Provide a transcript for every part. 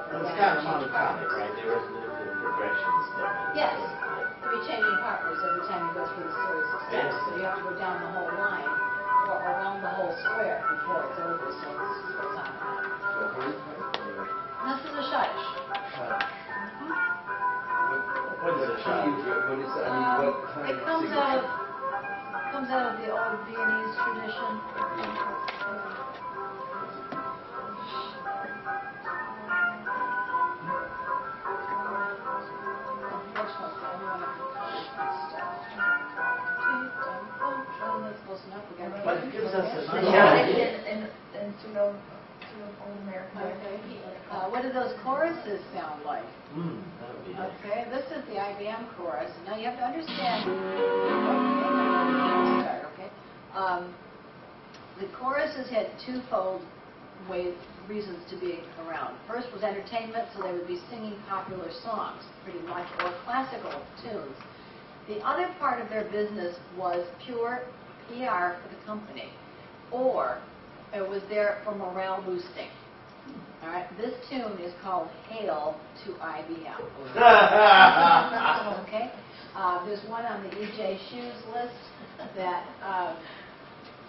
It's kind of monotonic, right? There is the progressions. Yes. You'll be changing partners every time you go through the series of steps. So you have to go down the whole line or around the whole square before it's over. So this is what's on it. This is a shadish. What is a shadish? What is that? I mean, what kind It comes out of the old Viennese tradition. What gives us a what do those choruses sound like? That would be nice. Okay, this is the IBM chorus. Now you have to understand. Okay, the choruses had twofold reasons to be around. First was entertainment, so they would be singing popular songs, pretty much, or classical tunes. The other part of their business was pure PR for the company, or it was there for morale boosting. All right, this tune is called "Hail to IBM." Okay, there's one on the EJ Shoes list that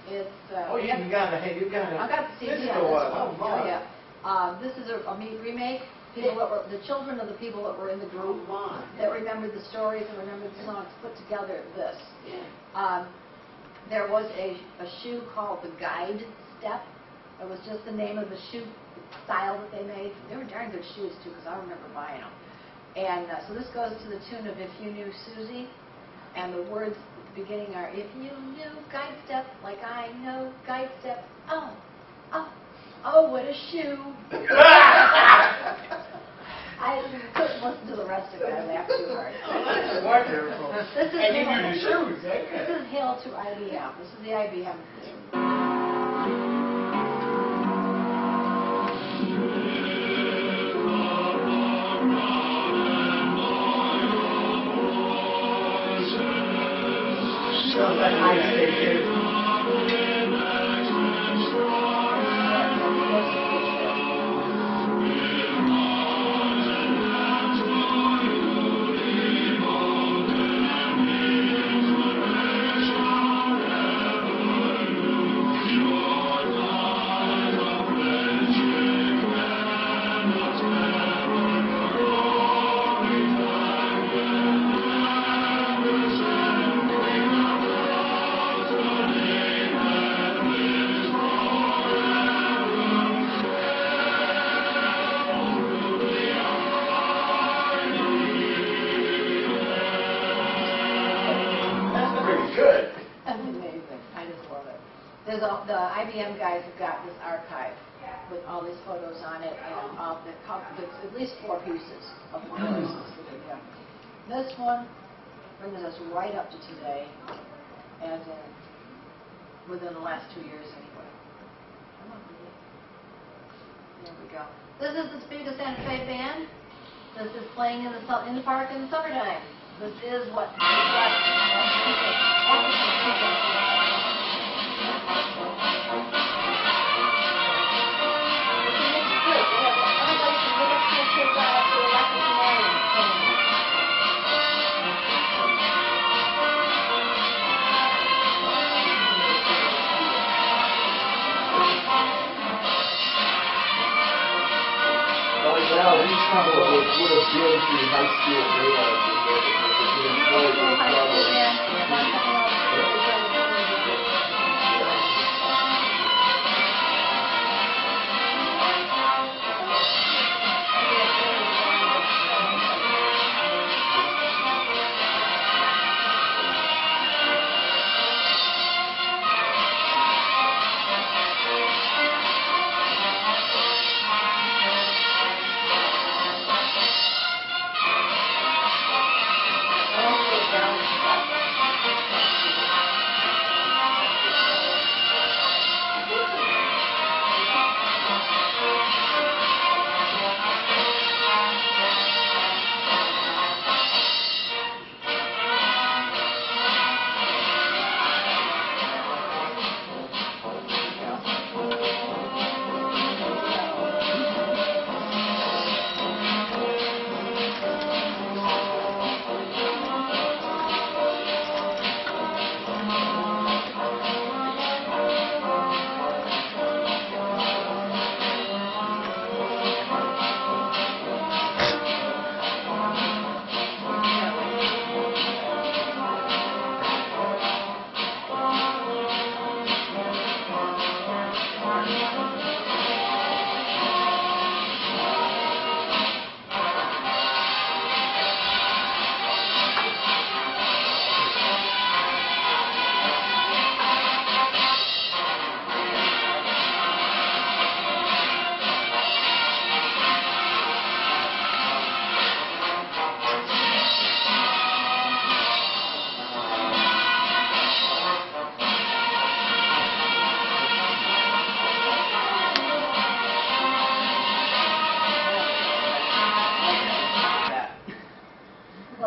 it's. Oh, you got a. I got the CD on this one. Yeah. This is a remake. The children of the people that were in the group that remembered the stories and remembered the songs put together this. There was a shoe called the Guide Step. It was just the name of the shoe style that they made. They were darn good shoes, too, because I remember buying them. And so this goes to the tune of If You Knew Susie. And the words at the beginning are, if you knew Guide Step like I know Guide Step, oh, oh, oh, what a shoe. I couldn't listen to the rest of it. I laughed too hard. That's wonderful. This is and you knew the shoes, eh? This is Hail to IBM. This is the IBM theme. The IBM guys have got this archive with all these photos on it, and there's at least 4 pieces of the choruses that they have. This one brings us right up to today, as in within the last 2 years anyway. There we go. This is the Speed of Santa Fe Band. This is playing in the park in the summertime. This is what. Now, these people would have been through high school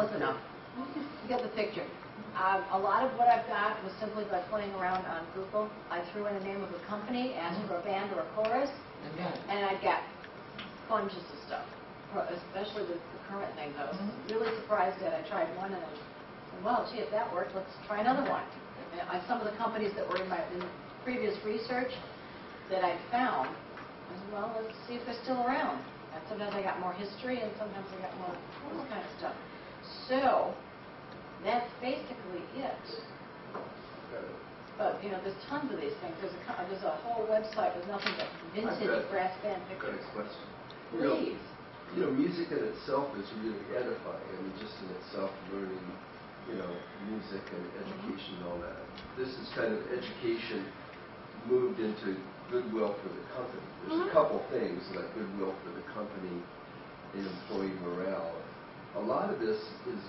close enough. You get the picture. A lot of what I've got was simply by playing around on Google. I threw in the name of a company, asked for a band or a chorus, and I got bunches of stuff, especially the current names. I was really surprised that I tried one, and I said, well, gee, if that worked, let's try another one. And some of the companies that were in my previous research that I'd found, I said, well, let's see if they're still around. And sometimes I got more history, and sometimes I got more this kind of stuff. So that's basically it. But, there's tons of these things. There's a whole website with nothing but vintage brass band pictures. Question. Please. Music in itself is really edifying. I mean, just in itself, learning, music and education and all that. This is kind of education moved into goodwill for the company. There's a couple things like goodwill for the company and employee morale. A lot of this is,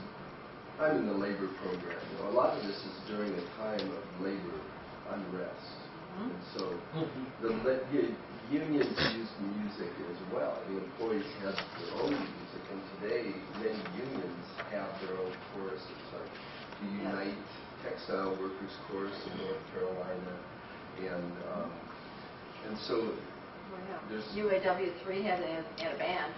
I'm in the labor program, a lot of this is during a time of labor unrest. And so the unions use music as well. The employees have their own music, and today many unions have their own choruses, like the Unite Textile Workers Chorus in North Carolina, and so there's UAW3 had a band.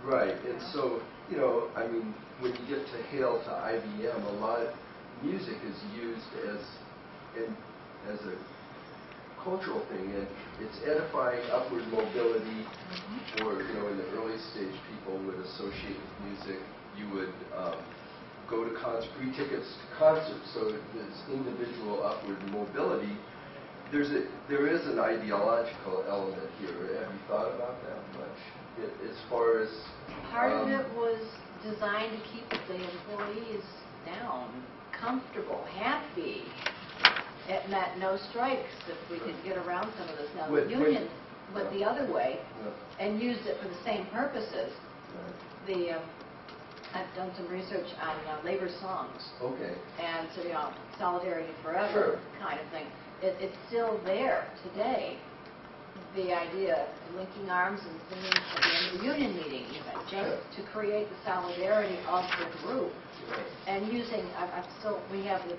Right, and so, I mean, when you get to Hail to IBM, a lot of music is used as a cultural thing, and it's edifying upward mobility, or, in the early stage, people would associate with music. You would go to free tickets to concerts, so this individual upward mobility. There is an ideological element here. Have you thought about that much? As far as part of it was designed to keep the employees down, comfortable, happy. It meant no strikes if we could get around some of this. Now the union went the other way and used it for the same purposes. I've done some research on labor songs. Okay. And so solidarity forever kind of thing. It's still there today. The idea of linking arms and singing at the end of the union meeting, even, just to create the solidarity of the group. And using, we have the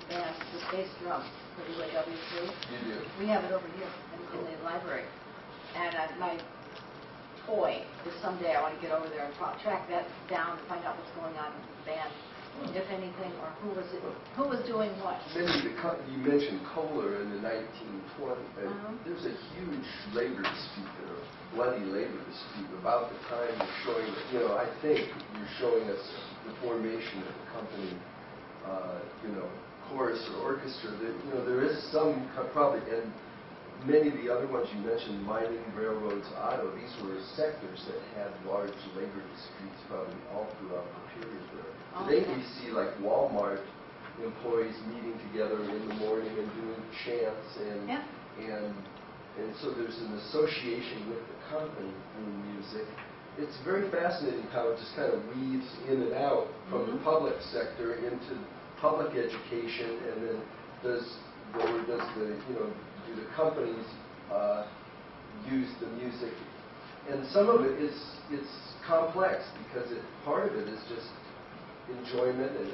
band, the bass drum for the UAW3. You do? We have it over here in the library. And my toy is someday I want to get over there and track that down and find out what's going on with the band, if anything, or who was doing what. You mentioned Kohler in the 1920s. There's a huge labor dispute there, a bloody labor dispute about the time you're showing. I think you're showing us the formation of the company, chorus or orchestra. There is some probably, and many of the other ones you mentioned, mining, railroads, auto. These were sectors that had large labor disputes probably all throughout the period there. Today we see like Walmart employees meeting together in the morning and doing chants and so there's an association with the company through music. It's very fascinating how it just kind of weaves in and out from the public sector into public education, and then do the companies use the music? And some of it it's complex because part of it is just enjoyment and